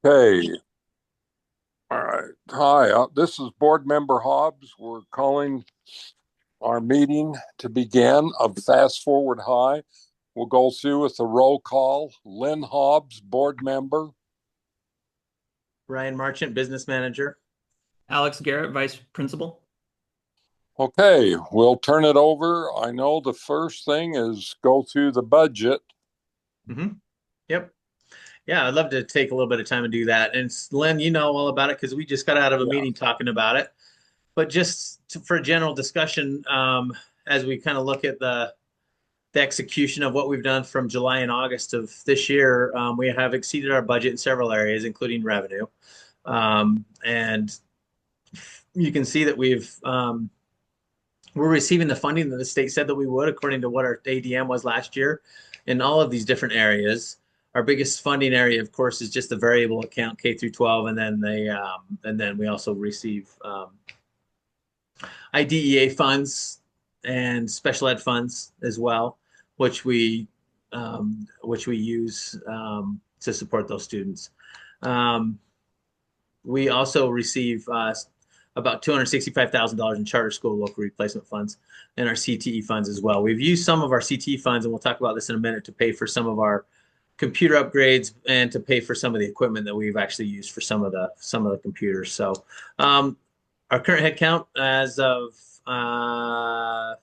Okay, all right. Hi, this is Board Member Hobbs. We're calling our meeting to begin of Fast Forward High. We'll go through with a roll call. Lynn Hobbs, Board Member. Ryan Marchant, business manager. Alex Garrett, Vice Principal. Okay, we'll turn it over. I know the first thing is go through the budget. Mm-hmm. Yep. Yeah, I'd love to take a little bit of time and do that. And Lynn, you know all about it because we just got out of a Yeah. meeting talking about it. But for a general discussion, as we kind of look at the execution of what we've done from July and August of this year, we have exceeded our budget in several areas, including revenue. And you can see that we're receiving the funding that the state said that we would, according to what our ADM was last year, in all of these different areas. Our biggest funding area, of course, is just the variable account K through 12, and then we also receive IDEA funds and special ed funds as well, which we use to support those students. Um, we also receive about $265,000 in charter school local replacement funds and our CTE funds as well. We've used some of our CTE funds, and we'll talk about this in a minute, to pay for some of our computer upgrades and to pay for some of the equipment that we've actually used for some of the computers. So our current head count as of I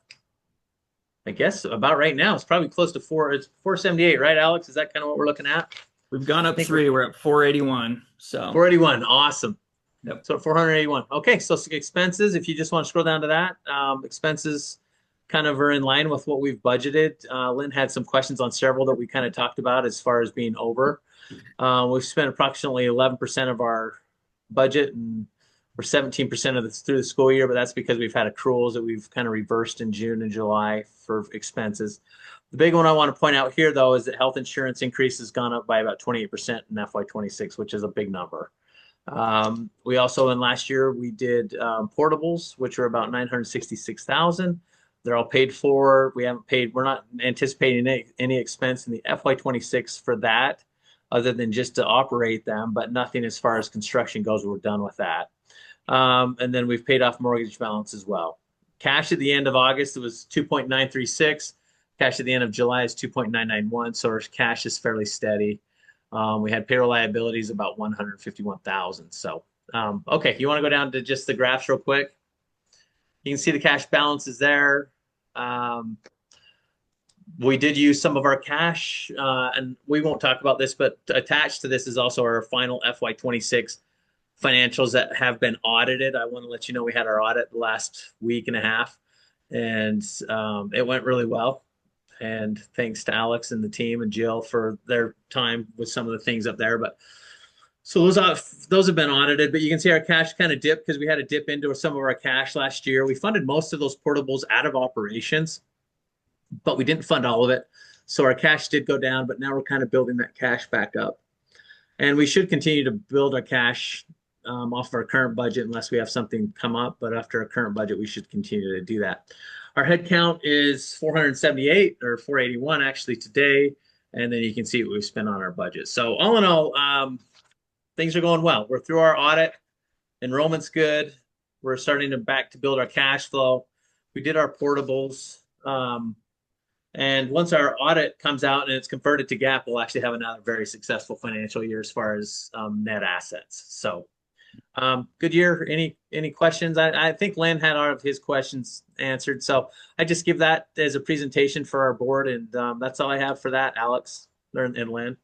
guess about right now, it's probably close to four. It's 478, right, Alex? Is that kind of what we're looking at? We've gone I up think we're three. We're at 481. So 481. Awesome. yep. So 481. Okay, so expenses, if you just want to scroll down to that, expenses kind of are in line with what we've budgeted. Lynn had some questions on several that we kind of talked about as far as being over. We've spent approximately 11% of our budget, and we're 17% of this through the school year, but that's because we've had accruals that we've kind of reversed in June and July for expenses. The big one I want to point out here, though, is that health insurance increase has gone up by about 28% in FY26, which is a big number. We also, in last year, we did portables, which are about 966,000. They're all paid for. We're not anticipating any expense in the FY26 for that, other than just to operate them, but nothing as far as construction goes. We're done with that. And then we've paid off mortgage balance as well. Cash at the end of August, it was 2.936. Cash at the end of July is 2.991. So our cash is fairly steady. We had payroll liabilities about 151,000. So, okay, you want to go down to just the graphs real quick? You can see the cash balance is there. We did use some of our cash, and we won't talk about this, but attached to this is also our final FY26 financials that have been audited. I want to let you know we had our audit the last week and a half, and it went really well. And thanks to Alex and the team and Jill for their time with some of the things up there. But so those have been audited, but you can see our cash kind of dipped because we had to dip into some of our cash last year. We funded most of those portables out of operations, but we didn't fund all of it. So our cash did go down, but now we're kind of building that cash back up. And we should continue to build our cash off of our current budget unless we have something come up. But after our current budget, we should continue to do that. Our head count is 478 or 481 actually today. And then you can see what we've spent on our budget. So all in all, things are going well. We're through our audit. Enrollment's good. We're starting to build our cash flow. We did our portables. And once our audit comes out and it's converted to GAAP, we'll actually have another very successful financial year as far as net assets. So good year. Any questions? I think Lynn had all of his questions answered. So I just give that as a presentation for our board. And that's all I have for that, Alex and Lynn.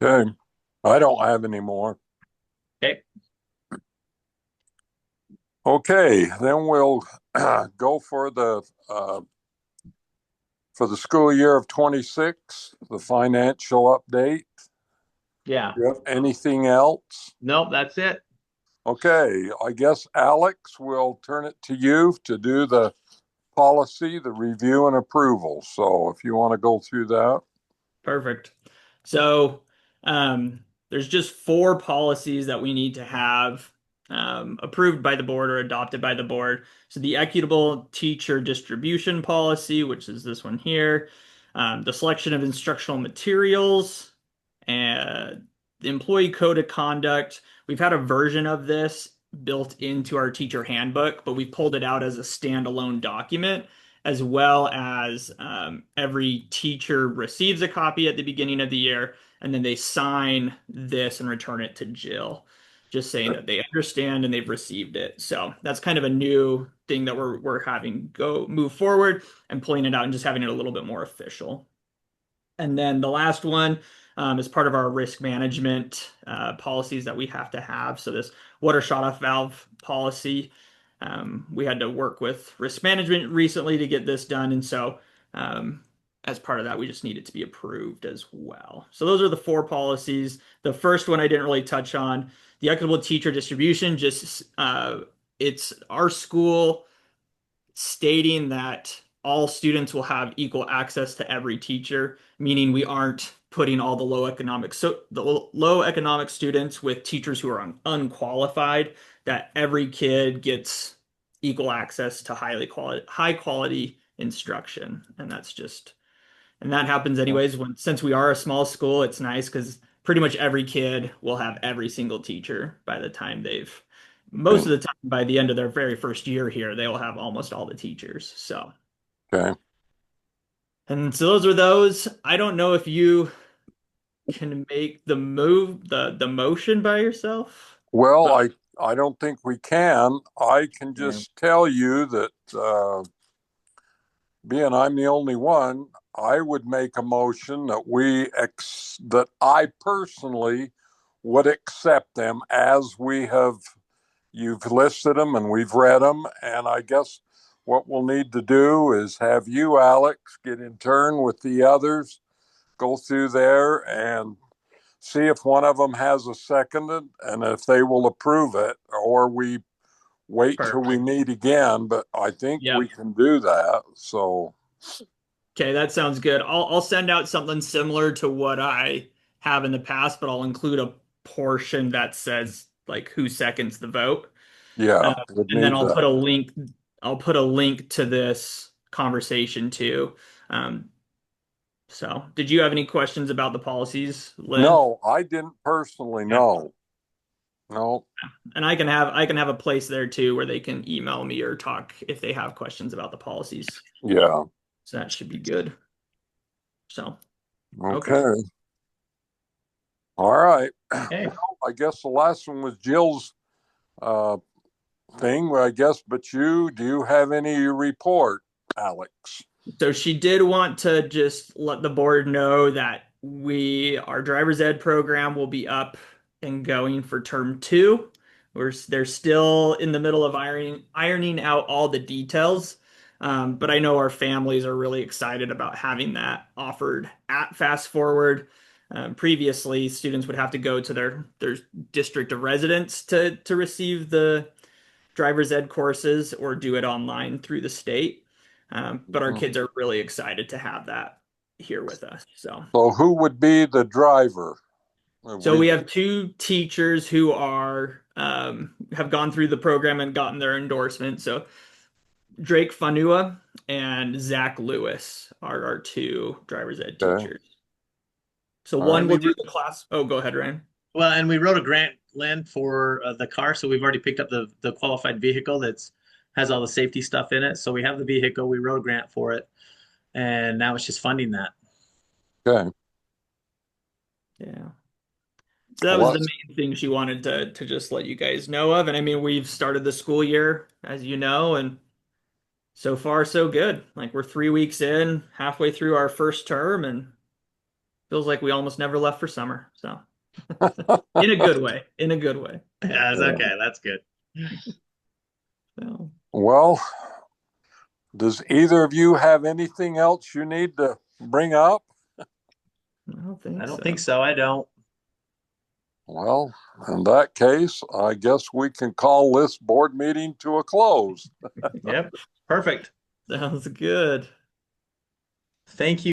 Okay, I don't have any more. Okay. Okay, then we'll go for the school year of 26, the financial update. Yeah. You have anything else? Nope, that's it. Okay, I guess Alex will turn it to you to do the policy, the review and approval. So if you want to go through that. Perfect. So there's just four policies that we need to have approved by the board or adopted by the board. So the equitable teacher distribution policy, which is this one here, the selection of instructional materials, and the employee code of conduct, we've had a version of this built into our teacher handbook, but we pulled it out as a standalone document, as well as every teacher receives a copy at the beginning of the year, and then they sign this and return it to Jill, just saying that they understand and they've received it. So that's kind of a new thing that we're having go move forward and pulling it out and just having it a little bit more official. And then the last one is part of our risk management policies that we have to have. So this water shut-off valve policy, we had to work with risk management recently to get this done. And so as part of that, we just need it to be approved as well. So those are the four policies. The first one I didn't really touch on, the equitable teacher distribution, just it's our school stating that all students will have equal access to every teacher, meaning we aren't putting all the low economic students with teachers who are unqualified, that every kid gets equal access to high quality instruction. And that happens anyways since we are a small school, it's nice because pretty much every kid will have every single teacher by the time most of the time by the end of their very first year here, they will have almost all the teachers. So, Okay. and so those are those. I don't know if you can make the motion by yourself, Well, but I don't think we can. I can yeah, just tell you that being I'm the only one, I would make a motion that that I personally would accept them as you've listed them and we've read them. And I guess what we'll need to do is have you, Alex, get in turn with the others, go through there and see if one of them has a seconded and if they will approve it, or we wait till we perfect. meet again. But I think we Yep. can do that. So, Okay, that sounds good. I'll send out something similar to what I have in the past, but I'll include a portion that says like who seconds the vote. yeah, Uh, would and then need that. I'll put a link to this conversation too. Um, so did you have any questions about the policies, Lynn? No, I didn't personally Yeah. know. No, And I can have a place there too where they can email me or talk if they have questions about the policies. yeah, So that should be good. So, okay. okay. All right. Okay. Well, I guess the last one was Jill's uh, thing, I guess, but do you have any report, Alex? So she did want to just let the board know that our driver's ed program will be up and going for term two. They're still in the middle of ironing out all the details. But I know our families are really excited about having that offered at Fast Forward. Previously, students would have to go to their district of residence to receive the driver's ed courses or do it online through the state. But our kids are really excited to have that here with us. So, who would be the driver? So we have two teachers who have gone through the program and gotten their endorsement. So Drake Fanua and Zach Lewis are our two driver's ed Okay. teachers. So All one right. will do the class. Oh, go ahead, Ryan. Well, and we wrote a grant, Lynn, for the car, so we've already picked up the qualified vehicle that's has all the safety stuff in it. So we have the vehicle. We wrote a grant for it, and now it's just funding that. Okay. Yeah. So that was Well, the main thing she wanted to just let you guys know of. And I mean, we've started the school year, as you know, and so far so good. Like we're 3 weeks in, halfway through our first term, and feels like we almost never left for summer. So in a good way, in a good way. Yeah, it's okay. That's good. So well, does either of you have anything else you need to bring up? I don't think I don't so. think so. I don't. Well, in that case, I guess we can call this board meeting to a close. Yep. Perfect. Sounds good. Thank you.